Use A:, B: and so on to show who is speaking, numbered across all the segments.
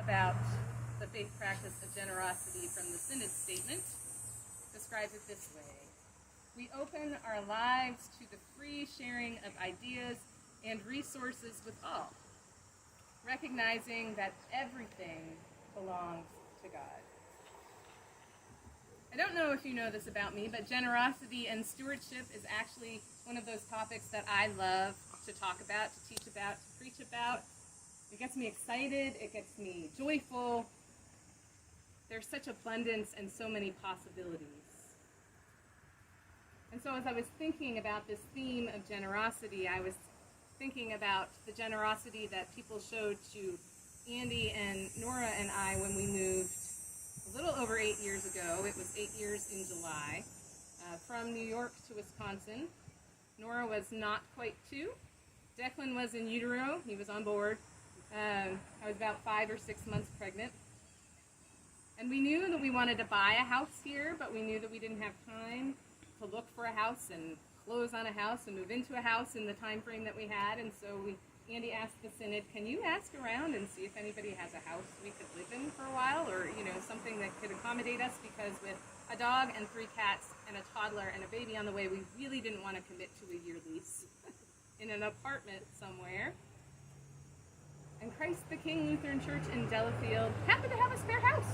A: about the faith practice of generosity from the Synod Statement describes it this way. We open our lives to the free sharing of ideas and resources with all, recognizing that everything belongs to God. I don't know if you know this about me, but generosity and stewardship is actually one of those topics that I love to talk about, to teach about, to preach about. It gets me excited, it gets me joyful. There's such abundance and so many possibilities. And so as I was thinking about this theme of generosity, I was thinking about the generosity that people showed to Andy and Nora and I when we moved a little over 8 years ago. It was 8 years in July, from New York to Wisconsin. Nora was not quite 2. Declan was in utero. He was on board. I was about 5 or 6 months pregnant. And we knew that we wanted to buy a house here, but we knew that we didn't have time to look for a house and close on a house and move into a house in the time frame that we had. And so Andy asked the Synod, can you ask around and see if anybody has a house we could live in for a while, or something that could accommodate us, because with a dog and 3 cats and a toddler and a baby on the way, we really didn't want to commit to a year lease in an apartment somewhere. And Christ the King Lutheran Church in Delafield happened to have a spare house.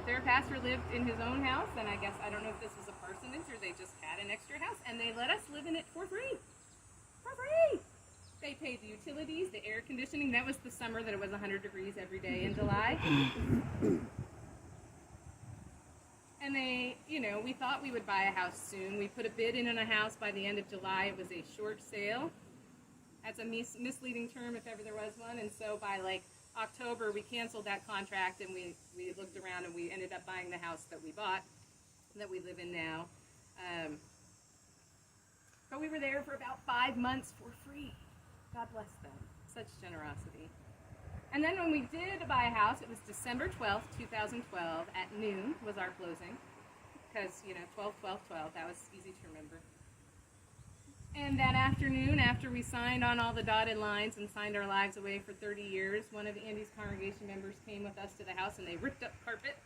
A: Their pastor lived in his own house, and I guess, I don't know if this was a parsonage or they just had an extra house, and they let us live in it for free. For free! They paid the utilities, the air conditioning. That was the summer that it was 100 degrees every day in July. And we thought we would buy a house soon. We put a bid in on a house by the end of July. It was a short sale. That's a misleading term if ever there was one. And so by October, we canceled that contract, and we looked around and we ended up buying the house that we bought, that we live in now. But we were there for about 5 months for free. God bless them. Such generosity. And then when we did buy a house, it was December 12th, 2012, at noon was our closing. Because, 12, 12, 12, that was easy to remember. And that afternoon, after we signed on all the dotted lines and signed our lives away for 30 years, one of Andy's congregation members came with us to the house, and they ripped up carpet.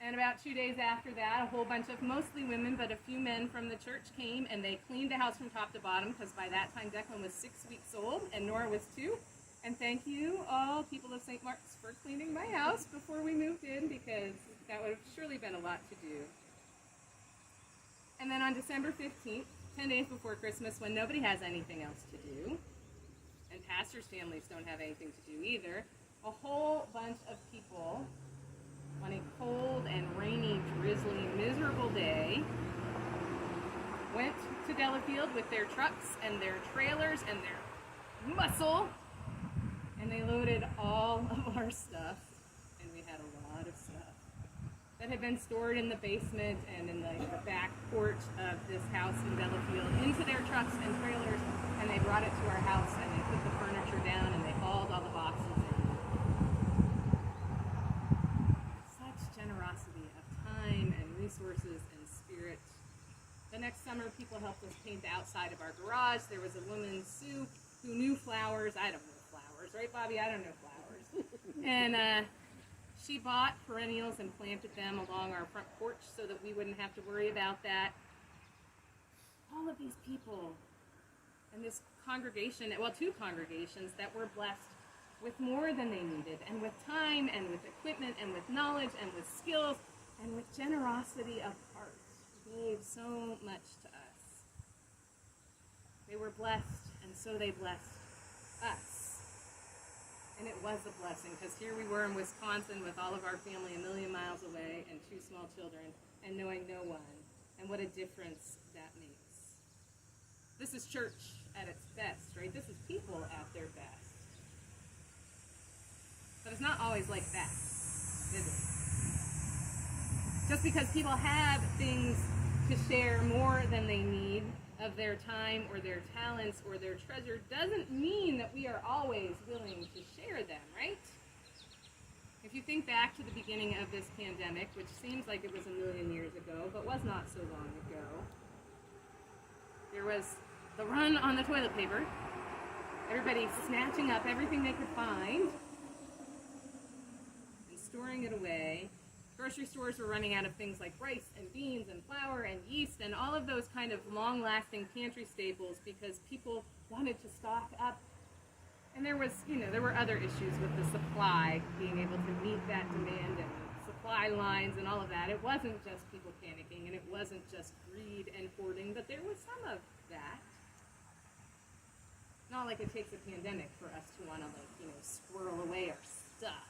A: And about 2 days after that, a whole bunch of mostly women, but a few men from the church came, and they cleaned the house from top to bottom, because by that time Declan was 6 weeks old and Nora was 2. And thank you, all people of St. Mark's, for cleaning my house before we moved in, because that would have surely been a lot to do. And then on December 15th, 10 days before Christmas, when nobody has anything else to do, and pastors' families don't have anything to do either, a whole bunch of people on a cold and rainy, drizzly, miserable day went to Delafield with their trucks and their trailers and their muscle, and they loaded all of our stuff, and we had a lot of stuff that had been stored in the basement and in the back porch of this house in Delafield into their trucks and trailers, and they brought it to our house, and they put the furniture down, and they hauled all the boxes in. Such generosity of time and resources and spirit. The next summer, people helped us paint the outside of our garage. There was a woman, Sue, who knew flowers. I don't know flowers, right, Bobby? I don't know flowers. And she bought perennials and planted them along our front porch so that we wouldn't have to worry about that. All of these people and this congregation, well, 2 congregations that were blessed with more than they needed, and with time and with equipment and with knowledge and with skills and with generosity of heart, gave so much to us. They were blessed, and so they blessed us. And it was a blessing, because here we were in Wisconsin with all of our family a million miles away and 2 small children, and knowing no one, and what a difference that makes. This is church at its best, right? This is people at their best. But it's not always like that, is it? Just because people have things to share more than they need of their time or their talents or their treasure doesn't mean that we are always willing to share them, right? If you think back to the beginning of this pandemic, which seems like it was a million years ago, but was not so long ago, there was the run on the toilet paper, everybody snatching up everything they could find grocery stores were running out of things like rice and beans and flour and yeast and all of those kind of long-lasting pantry staples because people wanted to stock up. And there were other issues with the supply, being able to meet that demand and supply lines and all of that. It wasn't just people panicking, and it wasn't just greed and hoarding, but there was some of that. Not like it takes a pandemic for us to want to, squirrel away our stuff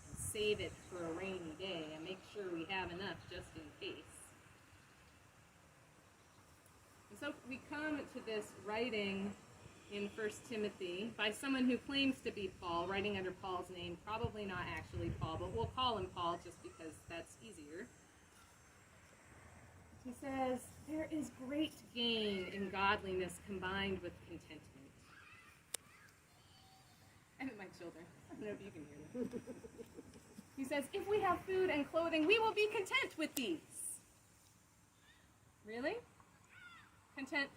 A: and save it for a rainy day and make sure we have enough just in case. And so we come to this writing in 1 Timothy by someone who claims to be Paul, writing under Paul's name, probably not actually Paul, but we'll call him Paul just because that's easier. He says, there is great gain in godliness combined with contentment. And my children, I don't know if you can hear them. He says, if we have food and clothing, we will be content with these. Really? Content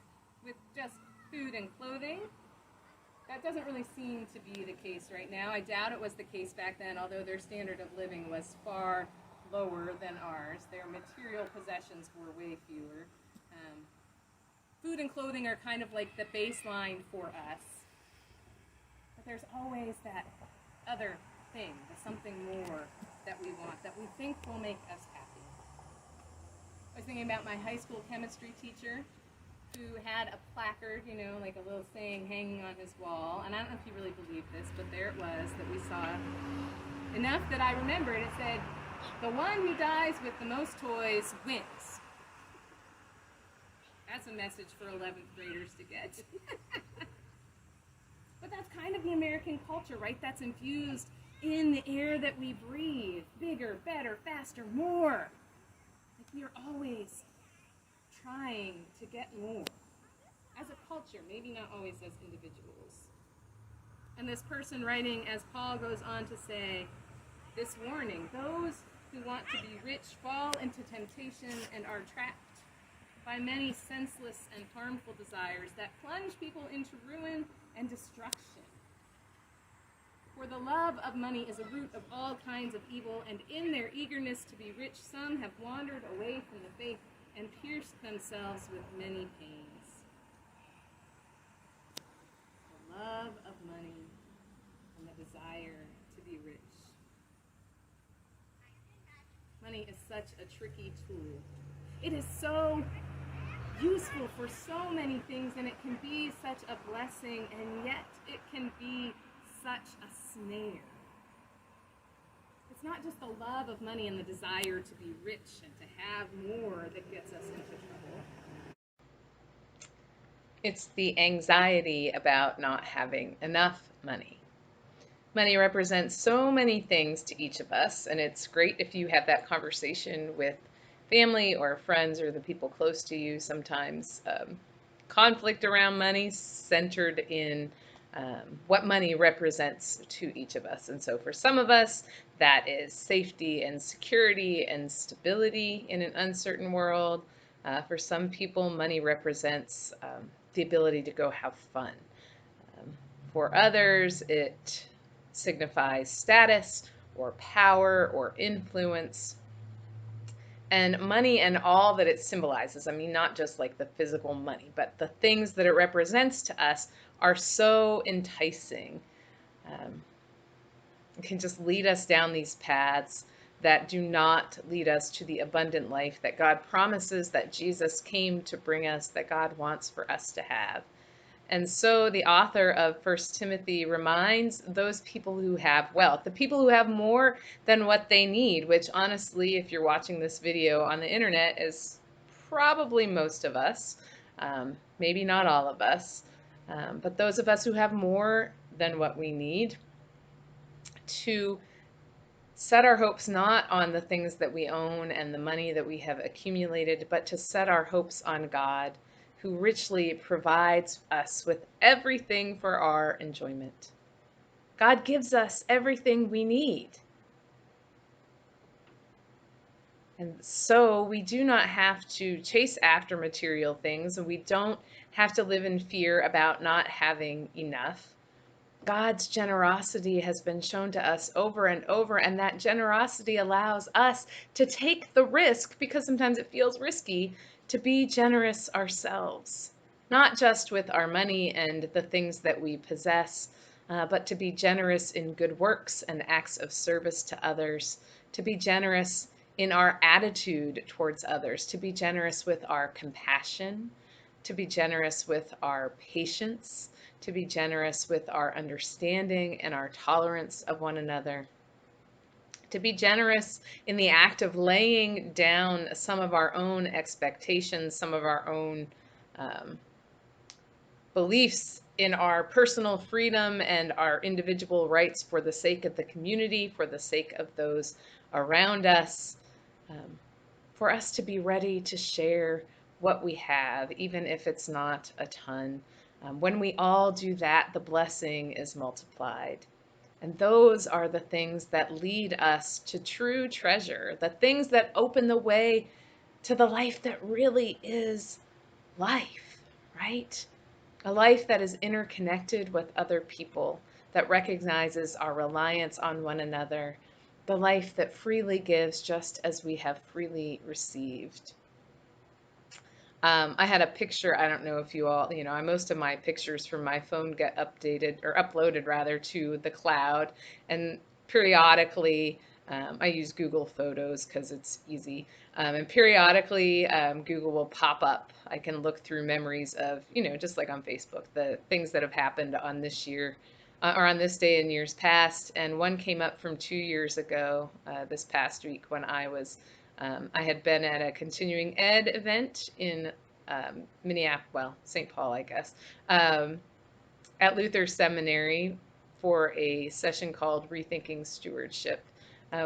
A: with just food and clothing? That doesn't really seem to be the case right now. I doubt it was the case back then, although their standard of living was far lower than ours. Their material possessions were way fewer. Food and clothing are kind of like the baseline for us. But there's always that other thing, the something more that we want, that we think will make us happy. I was thinking about my high school chemistry teacher who had a placard, like a little saying hanging on his wall. And I don't know if he really believed this, but there it was that we saw. Enough that I remembered. It said, the one who dies with the most toys wins. That's a message for 11th graders to get. But that's kind of the American culture, right? That's infused in the air that we breathe. Bigger, better, faster, more. Like we are always trying to get more. As a culture, maybe not always as individuals. And this person writing, as Paul goes on to say, this warning, those who want to be rich fall into temptation and are trapped by many senseless and harmful desires that plunge people into ruin and destruction. For the love of money is a root of all kinds of evil, and in their eagerness to be rich, some have wandered away from the faith and pierced themselves with many pains. The love of money and the desire to be rich. Money is such a tricky tool. It is so useful for so many things, and it can be such a blessing, and yet it can be such a snare. It's not just the love of money and the desire to be rich and to have more that gets us into trouble.
B: It's the anxiety about not having enough money. Money represents so many things to each of us, and it's great if you have that conversation with family or friends or the people close to you. Sometimes conflict around money centered in what money represents to each of us. And so for some of us, that is safety and security and stability in an uncertain world. For some people, money represents the ability to go have fun. For others, it signifies status or power or influence. And money and all that it symbolizes, I mean, not just like the physical money, but the things that it represents to us are so enticing. It can just lead us down these paths that do not lead us to the abundant life that God promises, that Jesus came to bring us, that God wants for us to have. And so the author of 1 Timothy reminds those people who have wealth, the people who have more than what they need, which honestly, if you're watching this video on the internet, is probably most of us, maybe not all of us, but those of us who have more than what we need, to set our hopes not on the things that we own and the money that we have accumulated, but to set our hopes on God, who richly provides us with everything for our enjoyment. God gives us everything we need. And so we do not have to chase after material things, and we don't have to live in fear about not having enough. God's generosity has been shown to us over and over, and that generosity allows us to take the risk, because sometimes it feels risky, to be generous ourselves. Not just with our money and the things that we possess, but to be generous in good works and acts of service to others, to be generous in our attitude towards others, to be generous with our compassion, to be generous with our patience, to be generous with our understanding and our tolerance of one another, to be generous in the act of laying down some of our own expectations, some of our own um, beliefs in our personal freedom and our individual rights for the sake of the community, for the sake of those around us, for us to be ready to share what we have, even if it's not a ton. When we all do that, the blessing is multiplied. And those are the things that lead us to true treasure, the things that open the way to the life that really is life, right? A life that is interconnected with other people, that recognizes our reliance on one another, the life that freely gives just as we have freely received. I had a picture. I don't know if you all, most of my pictures from my phone get updated or uploaded rather to the cloud. And periodically, I use Google Photos because it's easy. And periodically, Google will pop up. I can look through memories of, just like on Facebook, the things that have happened on this year or on this day in years past. And one came up from 2 years ago, this past week, when I had been at a continuing ed event in Minneapolis, well, St. Paul, I guess, at Luther Seminary for a session called Rethinking Stewardship,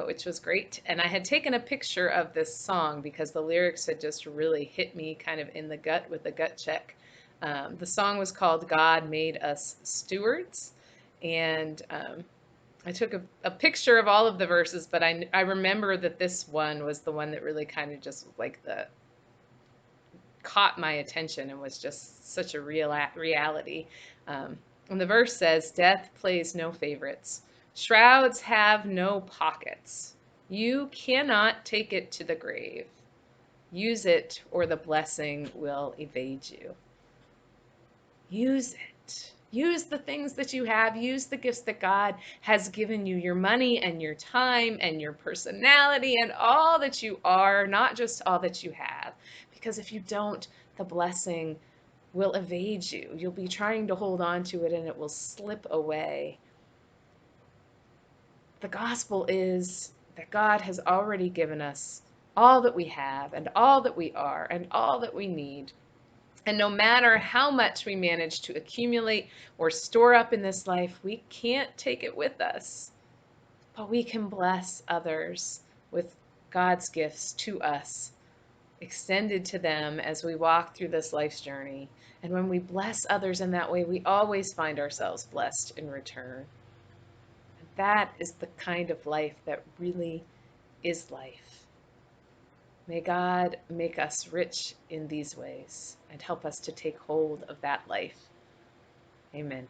B: which was great. And I had taken a picture of this song because the lyrics had just really hit me kind of in the gut with a gut check. The song was called God Made Us Stewards. And I took a picture of all of the verses, but I remember that this one was the one that really kind of just like caught my attention and was just such a real reality. And the verse says, "Death plays no favorites. Shrouds have no pockets. You cannot take it to the grave. Use it or the blessing will evade you." Use it. Use the things that you have. Use the gifts that God has given you, your money and your time and your personality and all that you are, not just all that you have. Because if you don't, the blessing will evade you. You'll be trying to hold on to it and it will slip away. The gospel is that God has already given us all that we have and all that we are and all that we need. And no matter how much we manage to accumulate or store up in this life, we can't take it with us. But we can bless others with God's gifts to us, extended to them as we walk through this life's journey. And when we bless others in that way, we always find ourselves blessed in return. And that is the kind of life that really is life. May God make us rich in these ways and help us to take hold of that life. Amen.